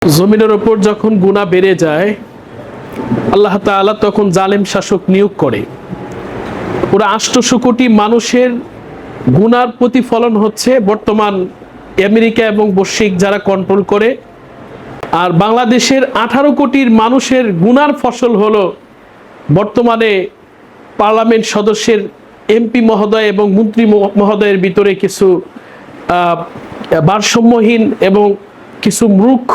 জমিনের উপর যখন গুনাহ বেড়ে যায়, আল্লাহ তাআলা তখন জালেম শাসক নিয়োগ করে। পুরো ৮০০ কোটি মানুষের গুনার প্রতিফলন হচ্ছে বর্তমান আমেরিকা এবং বৈশ্বিক যারা কন্ট্রোল করে। আর বাংলাদেশের ১৮ কোটির মানুষের গুনার ফসল হলো বর্তমানে পার্লামেন্ট সদস্যের এমপি মহোদয় এবং মন্ত্রী মহোদয়ের ভিতরে কিছু ভারসাম্যহীন এবং কিছু মূর্খ,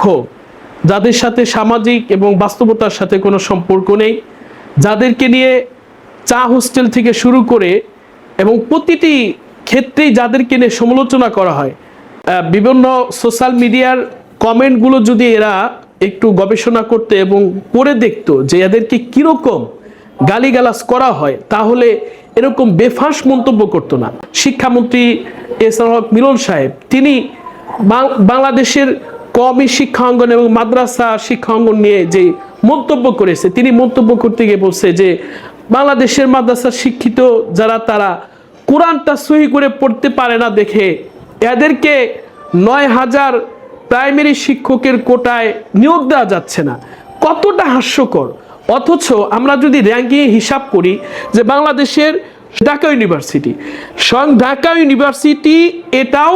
যাদের সাথে সামাজিক এবং বাস্তবতার সাথে কোনো সম্পর্ক নেই, যাদেরকে নিয়ে চা হোস্টেল থেকে শুরু করে এবং প্রতিটি ক্ষেত্রেই যাদেরকে নিয়ে সমালোচনা করা হয়। বিভিন্ন সোশ্যাল মিডিয়ার কমেন্টগুলো যদি এরা একটু গবেষণা করতে এবং পড়ে দেখতো যে এদেরকে কীরকম গালিগালাজ করা হয়, তাহলে এরকম বেফাঁস মন্তব্য করতো না। শিক্ষামন্ত্রী এহসানুল হক মিলন সাহেব, তিনি বাংলাদেশের কওমি শিক্ষা অঙ্গন এবং মাদ্রাসা শিক্ষা অঙ্গন নিয়ে যে মন্তব্য করেছে, তিনি মন্তব্য করতে গিয়ে বলছে যে বাংলাদেশের মাদ্রাসা শিক্ষিত যারা, তারা কোরআনটা সহি করে পড়তে পারে না দেখে এদেরকে ৯,০০০ প্রাইমারি শিক্ষকের কোটায় নিয়োগ দেওয়া যাচ্ছে না। কতটা হাস্যকর! অথচ আমরা যদি র্যাঙ্কিং হিসাব করি যে বাংলাদেশের ঢাকা ইউনিভার্সিটি, স্বয়ং ঢাকা ইউনিভার্সিটি এটাও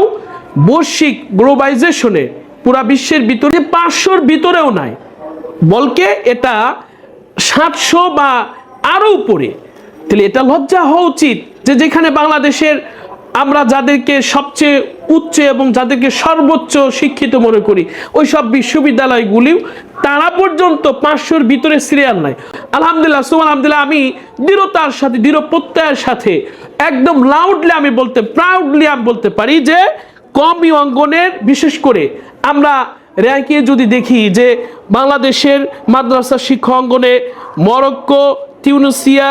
বৈশ্বিক গ্লোবালাইজেশনে পুরা বিশ্বের ভিতরে ৫০০-র ভিতরেও নাই, বলকে এটা ৭০০ বা আরও উপরে। তাহলে এটা লজ্জা হওয়া উচিত যে যেখানে বাংলাদেশের আমরা যাদেরকে সবচেয়ে উচ্চ এবং যাদেরকে সর্বোচ্চ শিক্ষিত মনে করি ওই সব বিশ্ববিদ্যালয়গুলিও তারা পর্যন্ত ৫০০-র ভিতরে সিরিয়াল নাই। আলহামদুলিল্লাহ, সুবহানাল্লাহ, আমি দৃঢ়তার সাথে, দৃঢ় প্রত্যয়ের সাথে একদম লাউডলি আমি প্রাউডলি বলতে পারি যে কওমি অঙ্গনের বিশেষ করে আমরা র্যাঙ্কে যদি দেখি যে বাংলাদেশের মাদ্রাসা শিক্ষা অঙ্গনে মরক্কো, তিউনিসিয়া,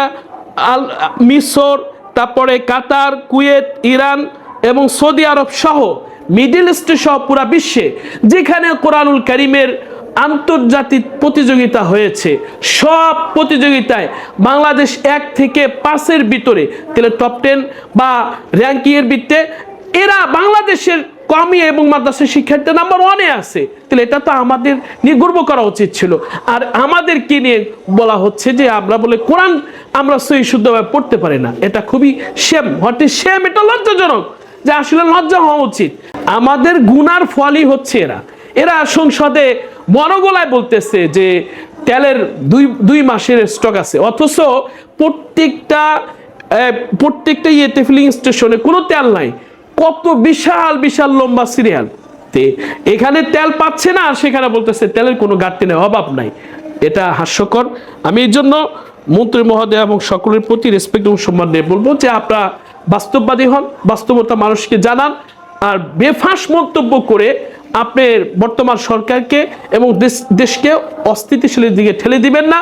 মিশর, তারপরে কাতার, কুয়েত, ইরান এবং সৌদি আরব সহ মিডল ইস্ট সহ পুরা বিশ্বে যেখানে কোরআনুল কারীমের আন্তর্জাতিক প্রতিযোগিতা হয়েছে, সব প্রতিযোগিতায় বাংলাদেশ ১ থেকে ৫-এর ভিতরে, তাহলে টপ 10 বা র্যাঙ্কিংয়ের ভিত্তিতে এরা বাংলাদেশের কওমি এবং মাদ্রাসা শিক্ষার্থী নাম্বার 1-এ আছে। তাহলে এটা তো আমাদের নিয়ে গর্ব করা উচিত ছিল। আর আমাদেরকে নিয়ে বলা হচ্ছে যে আমরা বলে কোরআন আমরা সহি শুদ্ধভাবে পড়তে পারি না। এটা খুবই শেম, হোয়াট ইজ শেম, এটা লজ্জাজনক, যে আসলে লজ্জা হওয়া উচিত। আমাদের গুনার ফলই হচ্ছে এরা সংসদে বড় গলায় বলতেছে যে তেলের দুই মাসের স্টক আছে, অথচ প্রত্যেকটা ইয়েতে ফিলিং স্টেশনে কোনো তেল নাই। কত বিশাল বিশাল লম্বা সিরিয়াল, এখানে তেল পাচ্ছে না আর সেখানে বলতেছে তেলের কোনো ঘাটতি নেই, অভাব নাই। এটা হাস্যকর। আমি এই জন্য মন্ত্রী মহোদয় এবং সকলের প্রতি রেসপেক্ট এবং সম্মান নিয়ে বলবো যে আপনারা বাস্তববাদী হন, বাস্তবতা মানুষকে জানান, আর বেফাঁস মন্তব্য করে আপনার বর্তমান সরকারকে এবং দেশকে অস্থিতিশীলের দিকে ঠেলে দিবেন না।